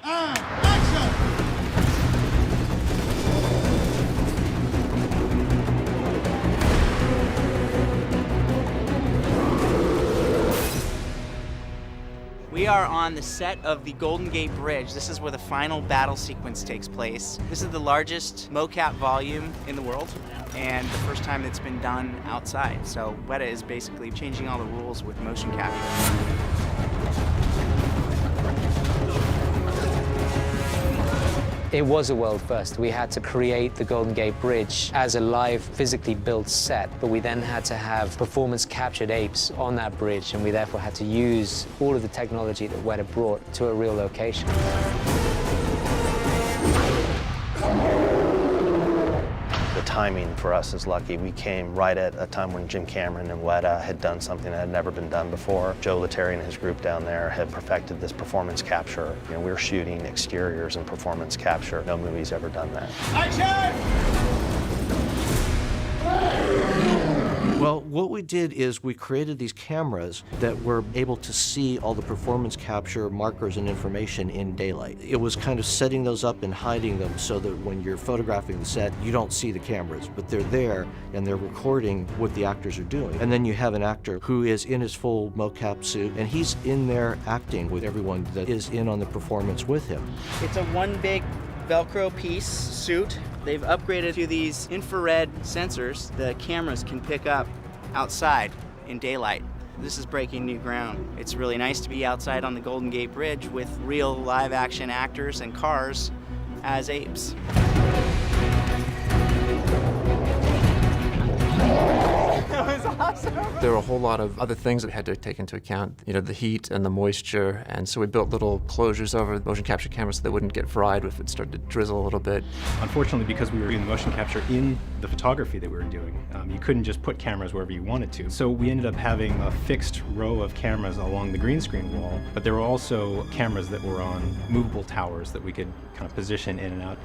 Action! We are on the set of the Golden Gate Bridge. This is where the final battle sequence takes place. This is the largest mocap volume in the world and the first time it's been done outside. So Wyatt is basically changing all the rules with motion capture. It was a world first. We had to create the Golden Gate Bridge as a live, physically built set, but we then had to have performance-captured apes on that bridge, and we therefore had to use all of the technology that Wyatt brought to a real location. The timing for us is lucky. We came right at a time when Jim Cameron and Wyatt had done something that had never been done before. Joe Notary and his group down there had perfected this performance capture. You know, we were shooting exteriors and performance capture. No movie's ever done that. Action! Well, what we did is we created these cameras that were able to see all the performance capture markers and information in daylight. It was kind of setting those up and hiding them so that when you're photographing the set, you don't see the cameras, but they're there and they're recording what the actors are doing. And then you have an actor who is in his full mocap suit, and he's in there acting with everyone that is in on the performance with him. It's a one big Velcro piece suit. They've upgraded to these infrared sensors the cameras can pick up outside in daylight. This is breaking new ground. It's really nice to be outside on the Golden Gate Bridge with real live action actors and cars as apes. That was awesome. There were a whole lot of other things that we had to take into account, you know, the heat and the moisture, and so we built little closures over the motion capture cameras so they wouldn't get fried if it started to drizzle a little bit. Unfortunately, because we were doing motion capture in the photography that we were doing, you couldn't just put cameras wherever you wanted to. So we ended up having a fixed row of cameras along the green screen wall, but there were also cameras that were on movable towers that we could kind of position in and out.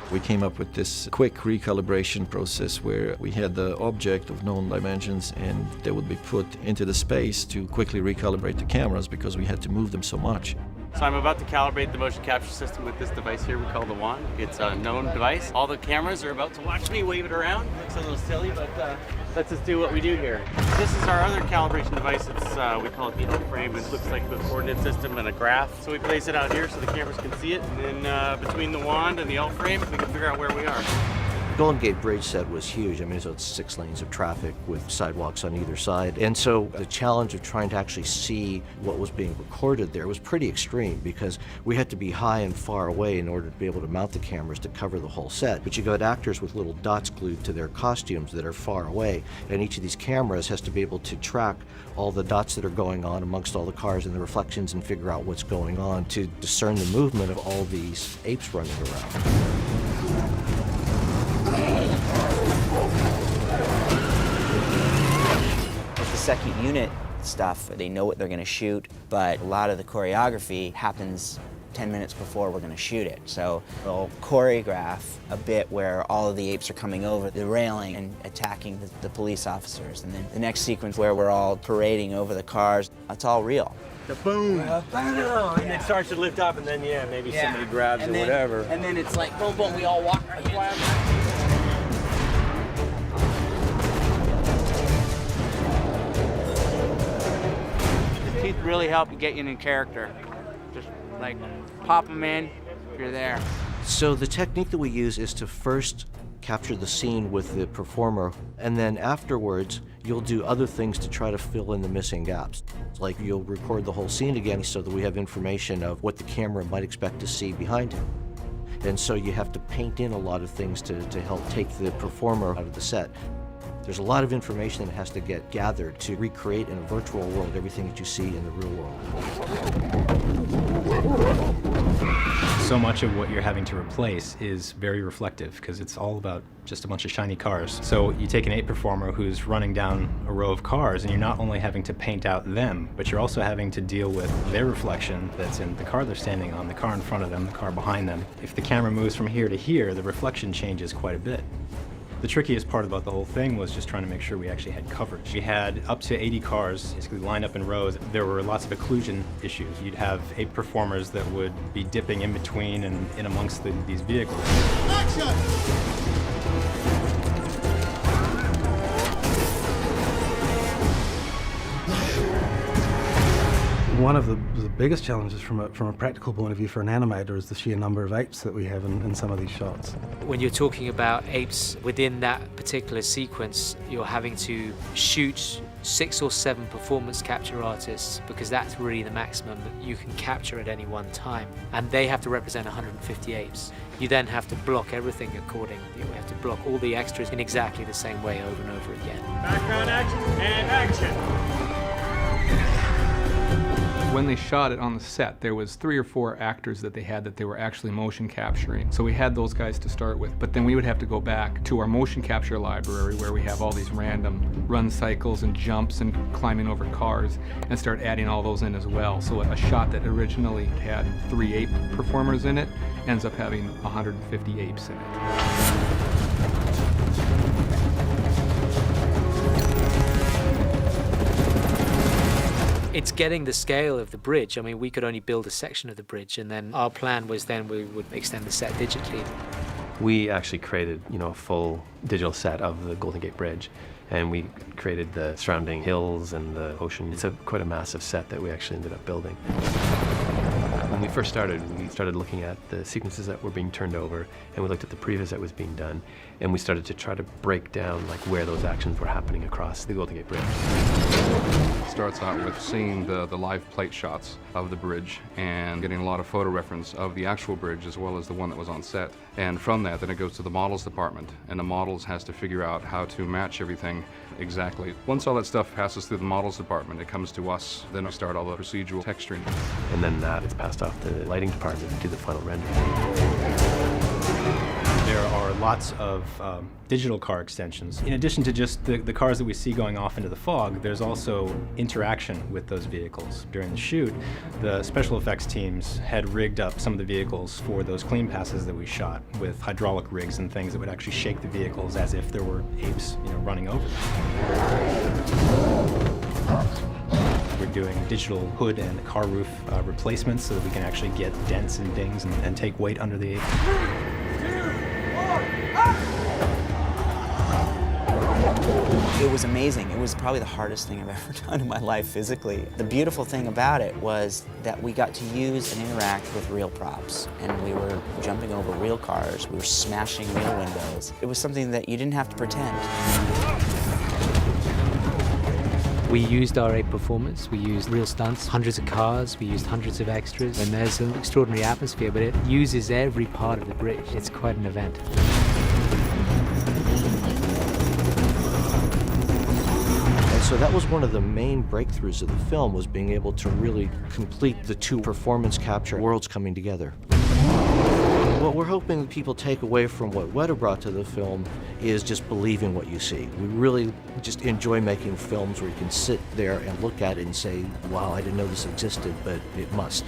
We came up with this quick recalibration process where we had the object of known dimensions and they would be put into the space to quickly recalibrate the cameras because we had to move them so much. So I'm about to calibrate the motion capture system with this device here we call the wand. It's a known device. All the cameras are about to watch me wave it around. Looks a little silly, but let's just do what we do here. This is our other calibration device. It's we call it the L-frame. It looks like the coordinate system and a graph. So we place it out here so the cameras can see it. And then between the wand and the L-frame, we can figure out where we are. Golden Gate Bridge set was huge. I mean, so it's 6 lanes of traffic with sidewalks on either side. And so the challenge of trying to actually see what was being recorded there was pretty extreme because we had to be high and far away in order to be able to mount the cameras to cover the whole set. But you got actors with little dots glued to their costumes that are far away, and each of these cameras has to be able to track all the dots that are going on amongst all the cars and the reflections and figure out what's going on to discern the movement of all these apes running around. With the second unit stuff, they know what they're going to shoot, but a lot of the choreography happens 10 minutes before we're going to shoot it. So we'll choreograph a bit where all of the apes are coming over the railing and attacking the police officers. And then the next sequence where we're all parading over the cars, that's all real. The boom! And it starts to lift up, and then, maybe somebody grabs it or whatever. And then it's like, boom, boom, we all walk right in. Teeth really help you get you in character. Just like pop them in, you're there. So the technique that we use is to first capture the scene with the performer, and then afterwards you'll do other things to try to fill in the missing gaps. Like you'll record the whole scene again so that we have information of what the camera might expect to see behind him. And so you have to paint in a lot of things to help take the performer out of the set. There's a lot of information that has to get gathered to recreate in a virtual world everything that you see in the real world. So much of what you're having to replace is very reflective because it's all about just a bunch of shiny cars. So you take an ape performer who's running down a row of cars and you're not only having to paint out them, but you're also having to deal with their reflection that's in the car they're standing on, the car in front of them, the car behind them. If the camera moves from here to here, the reflection changes quite a bit. The trickiest part about the whole thing was just trying to make sure we actually had coverage. We had up to 80 cars basically lined up in rows. There were lots of occlusion issues. You'd have ape performers that would be dipping in between and in amongst these vehicles. Action! One of the biggest challenges from a practical point of view for an animator is the sheer number of apes that we have in some of these shots. When you're talking about apes within that particular sequence, you're having to shoot 6 or 7 performance capture artists because that's really the maximum that you can capture at any one time. And they have to represent 150 apes. You then have to block everything accordingly. You have to block all the extras in exactly the same way over and over again. Background action and action! When they shot it on the set, there was 3 or 4 actors that they had that they were actually motion capturing. So we had those guys to start with, but then we would have to go back to our motion capture library where we have all these random run cycles and jumps and climbing over cars and start adding all those in as well. So a shot that originally had 3 ape performers in it ends up having 150 apes in it. It's getting the scale of the bridge. I mean, we could only build a section of the bridge, and then our plan was then we would extend the set digitally. We actually created, a full digital set of the Golden Gate Bridge, and we created the surrounding hills and the ocean. It's quite a massive set that we actually ended up building. When we first started, we started looking at the sequences that were being turned over, and we looked at the previs that was being done, and we started to try to break down where those actions were happening across the Golden Gate Bridge. It starts out with seeing the live plate shots of the bridge and getting a lot of photo reference of the actual bridge as well as the one that was on set. And from that, then it goes to the models department, and the models has to figure out how to match everything exactly. Once all that stuff passes through the models department, it comes to us, then we start all the procedural texturing. And then that is passed off to the lighting department to do the final render. There are lots of digital car extensions. In addition to just the cars that we see going off into the fog, there's also interaction with those vehicles. During the shoot, the special effects teams had rigged up some of the vehicles for those clean passes that we shot with hydraulic rigs and things that would actually shake the vehicles as if there were apes, running over them. We're doing digital hood and car roof replacements so that we can actually get dents and dings and take weight under the ape. It was amazing. It was probably the hardest thing I've ever done in my life physically. The beautiful thing about it was that we got to use and interact with real props, and we were jumping over real cars, we were smashing real windows. It was something that you didn't have to pretend. We used our ape performance, we used real stunts, hundreds of cars, we used hundreds of extras, and there's an extraordinary atmosphere, but it uses every part of the bridge. It's quite an event. So that was one of the main breakthroughs of the film, was being able to really complete the 2 performance capture worlds coming together. What we're hoping that people take away from what Wyatt brought to the film is just believing what you see. We really just enjoy making films where you can sit there and look at it and say, wow, I didn't know this existed, but it must.